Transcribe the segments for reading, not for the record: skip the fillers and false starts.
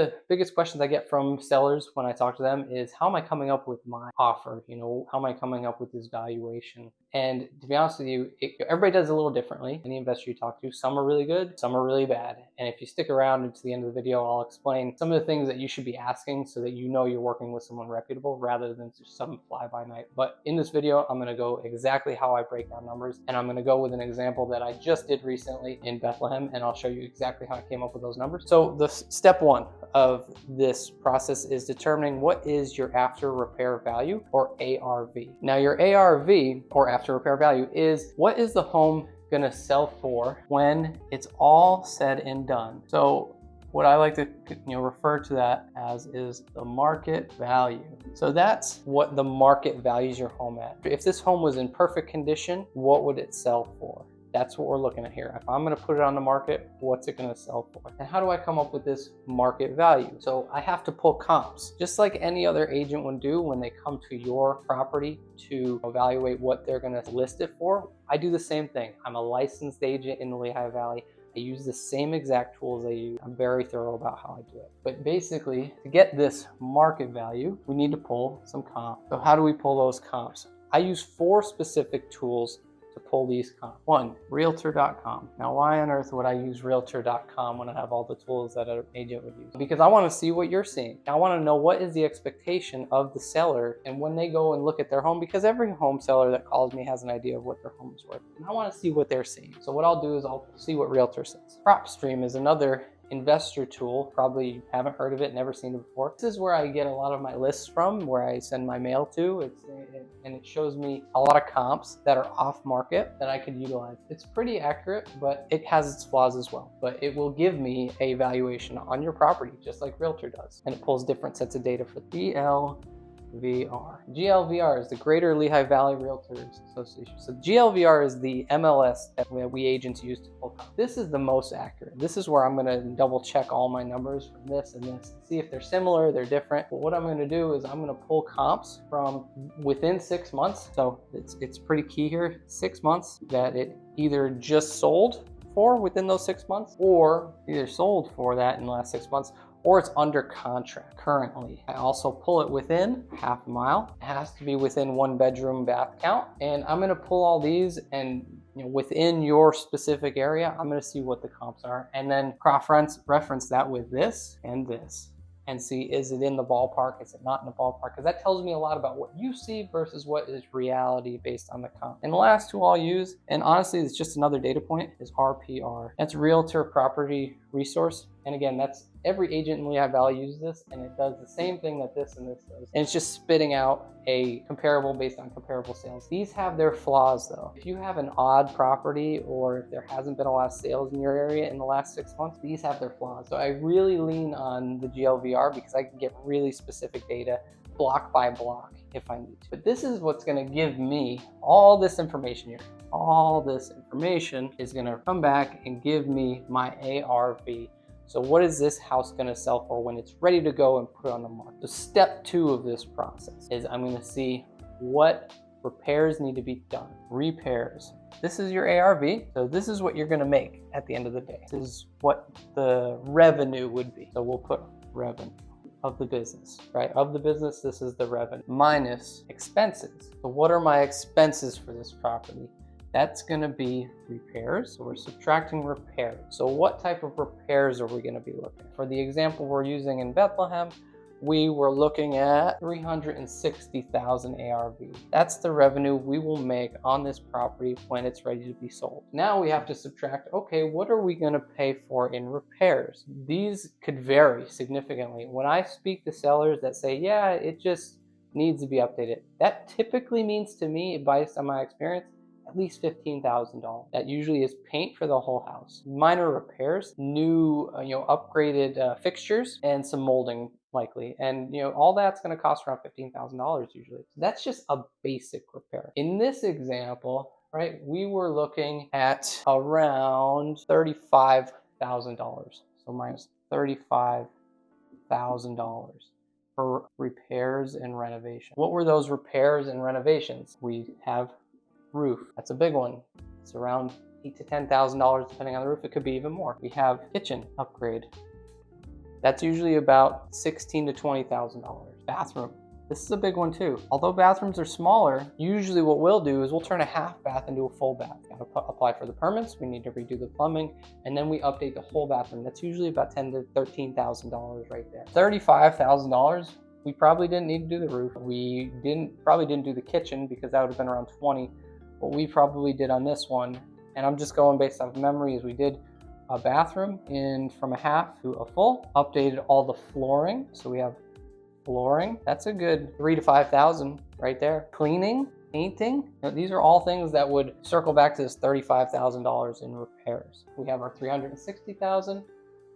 the biggest questions I get from sellers when I talk to them is, how am I coming up with my offer? How am I coming up with this valuation? And to be honest with you, everybody does it a little differently. Any investor you talk to, some are really good, some are really bad. And if you stick around into the end of the video, I'll explain some of the things that you should be asking so that you know you're working with someone reputable rather than just some fly-by-night. But in this video, I'm going to go exactly how I break down numbers, and I'm going to go with an example that I just did recently in Bethlehem, and I'll show you exactly how I came up with those numbers. So the step one of this process is determining what is your after repair value, or ARV. Now, your ARV, or after repair value, is what is the home gonna sell for when it's all said and done. So what I like to refer to that as is the market value. So that's what the market values your home at. If this home was in perfect condition, what would it sell for? That's what we're looking at here. If I'm gonna put it on the market, what's it gonna sell for? And how do I come up with this market value? So I have to pull comps, just like any other agent would do when they come to your property to evaluate what they're gonna list it for. I do the same thing. I'm a licensed agent in the Lehigh Valley. I use the same exact tools they use. I'm very thorough about how I do it. But basically, to get this market value, we need to pull some comps. So how do we pull those comps? I use 4 specific tools to pull these comps. 1, Realtor.com. Now, why on earth would I use Realtor.com when I have all the tools that an agent would use? Because I want to see what you're seeing. I want to know what is the expectation of the seller, and when they go and look at their home, because every home seller that calls me has an idea of what their home is worth, and I want to see what they're seeing. So what I'll do is I'll see what Realtor says. PropStream is another investor tool. Probably haven't heard of it, never seen it before. This is where I get a lot of my lists from, where I send my mail to. And it shows me a lot of comps that are off market that I could utilize. It's pretty accurate, but it has its flaws as well. But it will give me a valuation on your property, just like Realtor does. And it pulls different sets of data for GLVR. GLVR is the Greater Lehigh Valley Realtors Association. So GLVR is the MLS that we agents use to pull comps. This is the most accurate. This is where I'm going to double check all my numbers from this and this, and see if they're similar, they're different. But what I'm going to do is I'm going to pull comps from within 6 months. So it's pretty key here, 6 months that it either just sold for within those 6 months, or either sold for that in the last 6 months, or it's under contract currently. I also pull it within half a mile. It has to be within 1 bedroom bath count. And I'm gonna pull all these, and within your specific area, I'm gonna see what the comps are, and then cross-reference that with this and this, and see, is it in the ballpark, is it not in the ballpark? Because that tells me a lot about what you see versus what is reality based on the comp. And the last tool I'll use, and honestly it's just another data point, is RPR. That's Realtor Property Resource. And again, that's every agent in Lehigh Valley uses this, and it does the same thing that this and this does. And it's just spitting out a comparable based on comparable sales. These have their flaws though. If you have an odd property, or if there hasn't been a lot of sales in your area in the last 6 months, these have their flaws. So I really lean on the GLVR because I can get really specific data block by block if I need to. But this is what's gonna give me all this information here. All this information is gonna come back and give me my ARV. So what is this house gonna sell for when it's ready to go and put on the market? So step 2 of this process is I'm gonna see what repairs need to be done. Repairs. This is your ARV. So this is what you're gonna make at the end of the day. This is what the revenue would be. So we'll put revenue of the business, right? Of the business, this is the revenue minus expenses. So what are my expenses for this property? That's gonna be repairs. So we're subtracting repairs. So what type of repairs are we gonna be looking at? For the example we're using in Bethlehem, we were looking at 360,000 ARV. That's the revenue we will make on this property when it's ready to be sold. Now we have to subtract, okay, what are we gonna pay for in repairs? These could vary significantly. When I speak to sellers that say, yeah, it just needs to be updated, that typically means to me, based on my experience, at least $15,000. That usually is paint for the whole house, minor repairs, new, upgraded fixtures, and some molding likely. And all that's going to cost around $15,000 usually. That's just a basic repair. In this example, right, we were looking at around $35,000. So minus $35,000 for repairs and renovation. What were those repairs and renovations? We have roof. That's a big one. It's around $8,000 to $10,000 depending on the roof. It could be even more. We have kitchen upgrade. That's usually about $16,000 to $20,000. Bathroom. This is a big one too. Although bathrooms are smaller, usually what we'll do is we'll turn a half bath into a full bath. Gotta apply for the permits, we need to redo the plumbing, and then we update the whole bathroom. That's usually about $10,000 to $13,000 right there. $35,000, we probably didn't need to do the roof. We probably didn't do the kitchen because that would have been around 20. What we probably did on this one, and I'm just going based off memory, is we did a bathroom from a half to a full, updated all the flooring. So we have flooring, that's a good $3,000 to $5,000 right there. Cleaning, painting, these are all things that would circle back to this $35,000 in repairs. We have our $360,000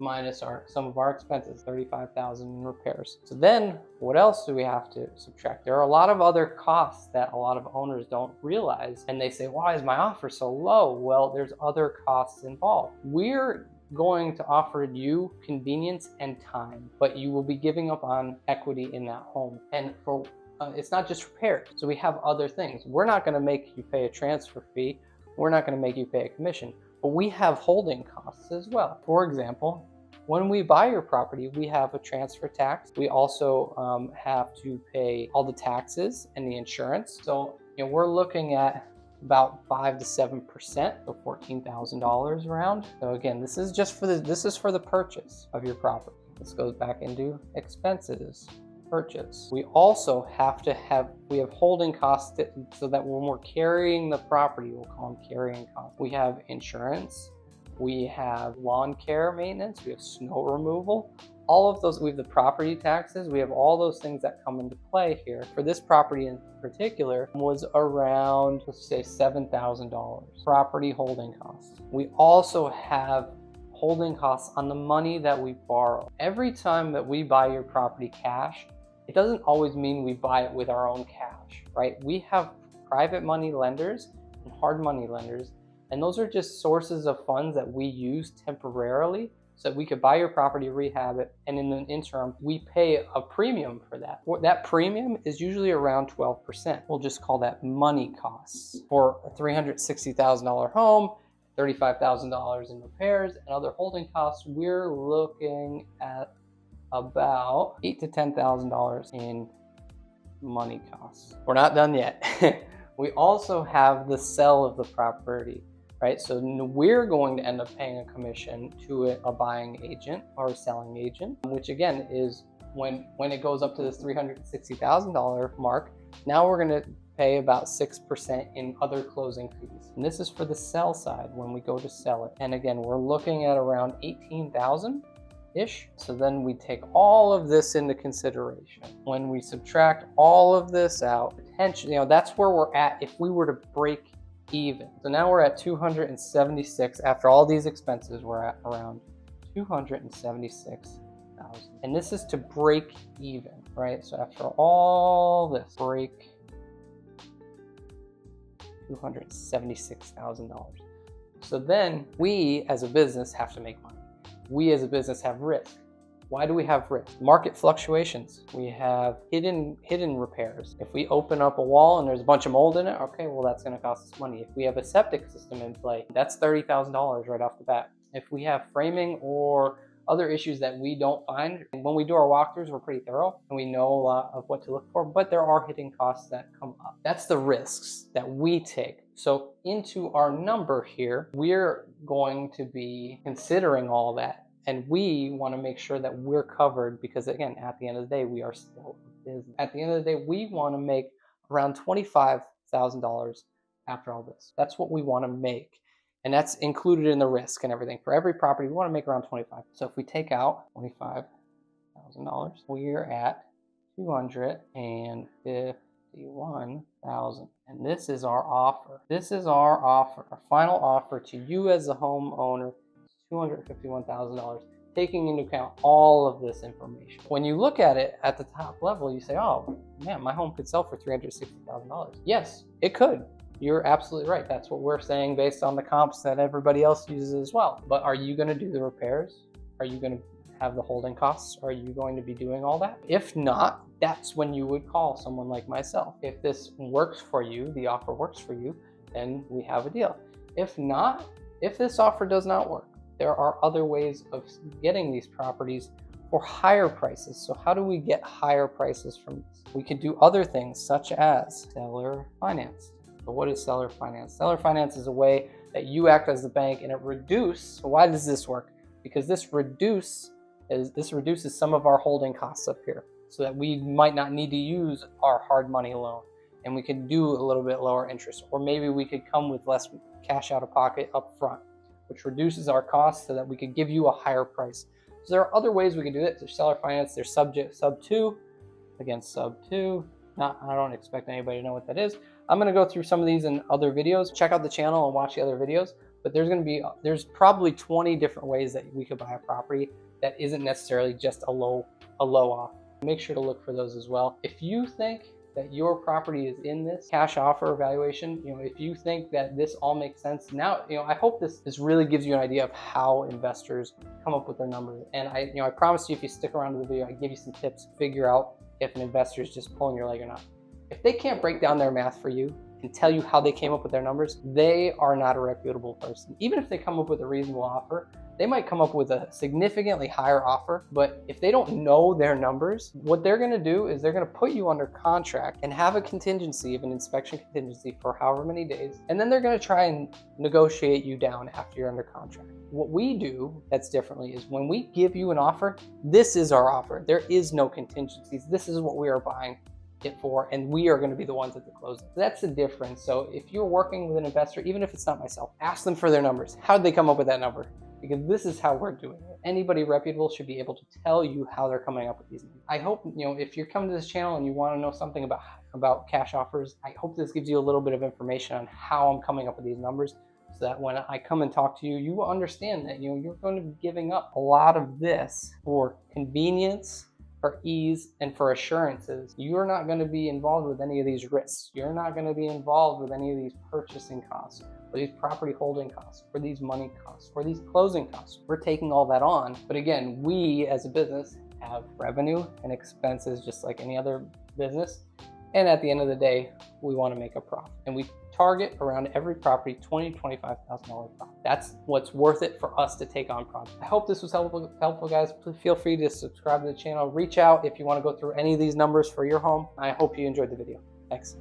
minus some of our expenses, $35,000 in repairs. So then what else do we have to subtract? There are a lot of other costs that a lot of owners don't realize, and they say, why is my offer so low? Well, there's other costs involved. We're going to offer you convenience and time, but you will be giving up on equity in that home. And for it's not just repairs. So we have other things. We're not going to make you pay a transfer fee. We're not going to make you pay a commission, but we have holding costs as well. For example, when we buy your property, we have a transfer tax. We also have to pay all the taxes and the insurance. So we're looking at about 5 to 7%, so $14,000 around. So again, this is for the purchase of your property. This goes back into expenses, purchase. We also have holding costs so that when we're carrying the property, we'll call them carrying costs. We have insurance, we have lawn care maintenance, we have snow removal. All of those, we have the property taxes, we have all those things that come into play here. For this property in particular was around, let's say $7,000 property holding costs. We also have holding costs on the money that we borrow. Every time that we buy your property cash, it doesn't always mean we buy it with our own cash, right? We have private money lenders and hard money lenders, and those are just sources of funds that we use temporarily so that we could buy your property, rehab it, and in the interim, we pay a premium for that. That premium is usually around 12%. We'll just call that money costs. For a $360,000 home, $35,000 in repairs and other holding costs, we're looking at about $8,000 to $10,000 in money costs. We're not done yet. We also have the sale of the property. Right, so we're going to end up paying a commission to a buying agent or a selling agent, which again is when it goes up to this $360,000 mark. Now we're going to pay about 6% in other closing fees, and this is for the sell side when we go to sell it. And again, we're looking at around $18,000-ish. So then we take all of this into consideration. When we subtract all of this out, potentially, that's where we're at if we were to break even. So now we're at 276. After all these expenses, we're at around 276,000. And this is to break even, right? So after all this, break $276,000. So then we as a business have to make money. We as a business have risk. Why do we have risk? Market fluctuations. We have hidden repairs. If we open up a wall and there's a bunch of mold in it, okay, well, that's going to cost us money. If we have a septic system in play, that's $30,000 right off the bat. If we have framing or other issues that we don't find, and when we do our walkthroughs, we're pretty thorough and we know a lot of what to look for, but there are hidden costs that come up. That's the risks that we take. So into our number here, we're going to be considering all that. And we want to make sure that we're covered because, again, at the end of the day, we are still a business. At the end of the day, we want to make around $25,000 after all this. That's what we want to make. And that's included in the risk and everything. For every property, we want to make around 25. So if we take out $25,000, we're at $251,000. And this is our offer. This is our offer, our final offer to you as a homeowner. $251,000, taking into account all of this information. When you look at it at the top level, you say, oh man, my home could sell for $360,000. Yes, it could. You're absolutely right. That's what we're saying based on the comps that everybody else uses as well. But are you going to do the repairs? Are you going to have the holding costs? Are you going to be doing all that? If not, that's when you would call someone like myself. If this works for you, the offer works for you, then we have a deal. If not, if this offer does not work, there are other ways of getting these properties or higher prices. So how do we get higher prices from this? We could do other things such as seller finance. So what is seller finance? Seller finance is a way that you act as the bank and it reduces. So why does this work? Because this reduces some of our holding costs up here, so that we might not need to use our hard money loan and we can do a little bit lower interest, or maybe we could come with less cash out of pocket up front, which reduces our costs so that we could give you a higher price. So there are other ways we can do it. There's seller finance, there's sub 2. Again, sub 2. I don't expect anybody to know what that is. I'm going to go through some of these in other videos. Check out the channel and watch the other videos. But there's probably 20 different ways that we could buy a property that isn't necessarily just a low offer. Make sure to look for those as well. If you think that your property is in this cash offer evaluation, if you think that this all makes sense, now, I hope this really gives you an idea of how investors come up with their numbers. And I promise you, if you stick around to the video, I give you some tips to figure out if an investor is just pulling your leg or not. If they can't break down their math for you and tell you how they came up with their numbers, they are not a reputable person. Even if they come up with a reasonable offer, they might come up with a significantly higher offer, but if they don't know their numbers, what they're gonna do is they're gonna put you under contract and have a contingency, of an inspection contingency for however many days, and then they're gonna try and negotiate you down after you're under contract. What we do that's differently is when we give you an offer, this is our offer. There is no contingencies. This is what we are buying it for, and we are going to be the ones at the closing. That's the difference. So if you're working with an investor, even if it's not myself, ask them for their numbers. How did they come up with that number? Because this is how we're doing it. Anybody reputable should be able to tell you how they're coming up with these numbers. I hope, if you're coming to this channel and you want to know something about cash offers, I hope this gives you a little bit of information on how I'm coming up with these numbers, so that when I come and talk to you, you will understand that you're going to be giving up a lot of this for convenience, for ease, and for assurances. You're not going to be involved with any of these risks. You're not going to be involved with any of these purchasing costs, or these property holding costs, or these money costs, or these closing costs. We're taking all that on. But again, we as a business have revenue and expenses just like any other business. And at the end of the day, we want to make a profit. And we target around every property $20,000 to $25,000 profit. That's what's worth it for us to take on projects. I hope this was helpful, guys. Please feel free to subscribe to the channel. Reach out if you want to go through any of these numbers for your home. I hope you enjoyed the video. Thanks.